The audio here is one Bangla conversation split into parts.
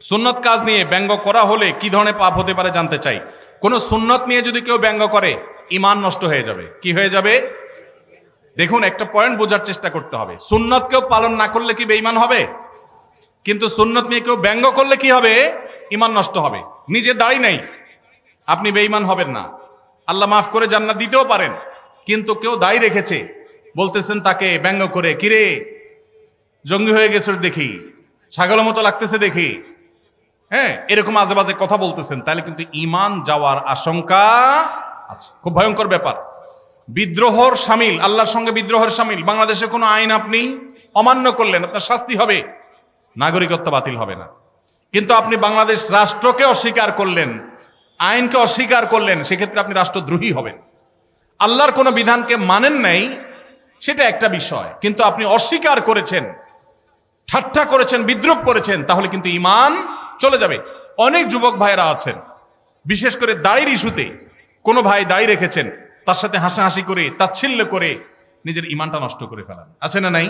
সুন্নত কাজ নিয়ে ব্যঙ্গ করা হলে কি ধরনের পাপ হতে পারে জানতে চাই। কোন সুন্নত নিয়ে যদি কেউ ব্যঙ্গ করে ঈমান নষ্ট হয়ে যাবে। কি হয়ে যাবে? দেখুন, একটা পয়েন্ট বোঝার চেষ্টা করতে হবে। সুন্নত কেউ পালন না করলে কি বেঈমান হবে? কিন্তু সুন্নত নিয়ে কেউ ব্যঙ্গ করলে কি হবে? ঈমান নষ্ট হবে। নিজের দাড়ি নেই, আপনি বেঈমান হবেন না, আল্লাহ মাফ করে জান্নাত দিতেও পারেন। কিন্তু কেউ দাড়ি রেখেছে, বলতেছেন তাকে ব্যঙ্গ করে, কিরে জঙ্গি হয়ে গেছে দেখি, ছাগলের মতো লাগতেছে দেখি, হ্যাঁ, এরকম আজে বাজে কথা বলতেছেন, তাহলে কিন্তু ঈমান যাওয়ার আশঙ্কা আছে। খুব ভয়ঙ্কর ব্যাপার। বিদ্রোহর শামিল, আল্লাহর সঙ্গে বিদ্রোহের শামিল। বাংলাদেশে কোনো আইন আপনি অমান্য করলেন, আপনার শাস্তি হবে, নাগরিকত্ব বাতিল হবে না। কিন্তু আপনি বাংলাদেশ রাষ্ট্রকে অস্বীকার করলেন, আইনকে অস্বীকার করলেন, সেক্ষেত্রে আপনি রাষ্ট্রদ্রোহী হবেন। আল্লাহর কোনো বিধানকে মানেন নাই, সেটা একটা বিষয়, কিন্তু আপনি অস্বীকার করেছেন, ঠাট্টা করেছেন, বিদ্রুপ করেছেন, তাহলে কিন্তু ঈমান চলে যাবে। অনেক যুবক ভাইরা আছেন, বিশেষ করে দাড়ির ইস্যুতে কোনো ভাই দাড়ি রেখেছেন, তার সাথে হাসাহাসি করে, তাচ্ছিল্য করে নিজের ঈমানটা নষ্ট করে ফেলেন। আছে না নাই?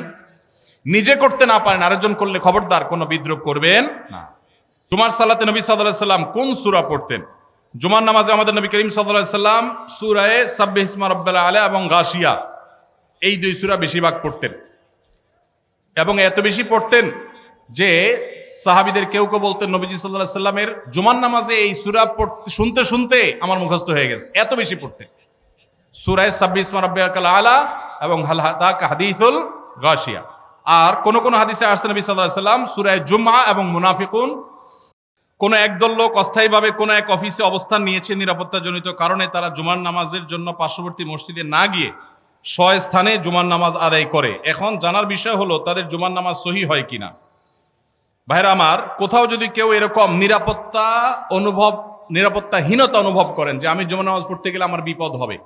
নিজে করতে না পারেন, আরেকজন করলে খবরদার কোনো বিদ্রুপ করবেন না। জুমার সালাতে নবী সাল্লাল্লাহু আলাইহি সাল্লাম কোন সূরা পড়তেন? জুমার নামাজে আমাদের নবী করিম সাল্লাল্লাহু আলাইহি সাল্লাম সূরায়ে সাব্বিহ ইসমা রাব্বিল আলা এবং গাশিয়া, এই দুই সূরা বেশিরভাগ পড়তেন। এবং এত বেশি পড়তেন যে সাহাবীদের কেউ কেউ বলতেন নবীজি সাল্লাল্লাহু আলাইহি সাল্লামের জুমার নামাজে এই সূরা পড়তে শুনতে শুনতে আমার মুখস্থ হয়ে গেছে, এত বেশি পড়তেন। সূরায়ে সাব্বিহ ইসমা রাব্বিল আলা এবং হাল আতাকা হাদিসুল গাশিয়া। আর কোন কোন হাদিসে আসছে নবী সাল্লাল্লাহু আলাইহি সাল্লাম সূরায়ে জুমআ এবং মুনাফিকুন। কোন একদল লোক অস্থায়ীভাবে কোন এক অফিসে অবস্থান নিয়েছে, নিরাপত্তাজনিত কারণে তারা জুমার নামাজের জন্য পার্শ্ববর্তী মসজিদে না গিয়ে স্বস্থানে জুমার নামাজ আদায় করে। এখন জানার বিষয় হলো তাদের জুমার নামাজ সহি হয় কিনা। ভাইরা আমার, কোথাও যদি কেউ এরকম নিরাপত্তাহীনতা অনুভব করেন যে আমি জুমার নামাজ পড়তে গেলে আমার বিপদ হবে,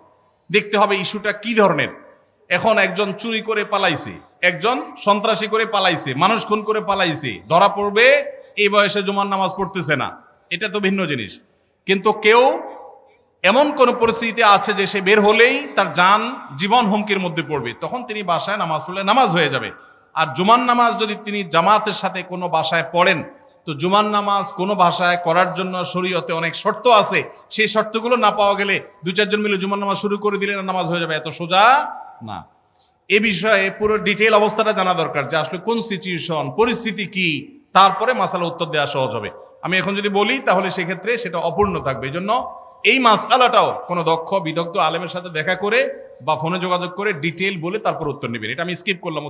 দেখতে হবে ইস্যুটা কি ধরনের। এখন একজন চুরি করে পালাইছে, একজন সন্ত্রাসী করে পালাইছে, মানুষ খুন করে পালাইছে, ধরা পড়বে, এই বয়সে জুমার নামাজ পড়তেছে না, এটা তো ভিন্ন জিনিস। কিন্তু কেউ এমন কোন পরিস্থিতিতে আছে যে সে বের হলেই তার জীবন হুমকির মধ্যে পড়বে, তখন তিনি বাসায় নামাজ পড়লে নামাজ হয়ে যাবে। আর জুমার নামাজ যদি তিনি জামাতের সাথে কোনো বাসায় পড়েন, তো জুমার নামাজ কোনো ভাষায় করার জন্য শরীয়তে অনেক শর্ত আছে, সেই শর্তগুলো না পাওয়া গেলে দু চারজন মিলে জুমার নামাজ শুরু করে দিলে নামাজ হয়ে যাবে, এত সোজা না। এ বিষয়ে পুরো ডিটেইল অবস্থাটা জানা দরকার, যে আসলে কোন সিচুয়েশন, পরিস্থিতি কি, তারপরে মাসালা উত্তর দেওয়া সহজ হবে। আমি এখন যদি বলি তাহলে সেক্ষেত্রে সেটা অপূর্ণ থাকবে। এই জন্য এই মাসআলাটাও কোনো দক্ষ বিদগ্ধ আলেমের সাথে দেখা করে বা ফোনে যোগাযোগ করে ডিটেইল বলে তারপর উত্তর নেবেন। এটা আমি স্কিপ করলাম।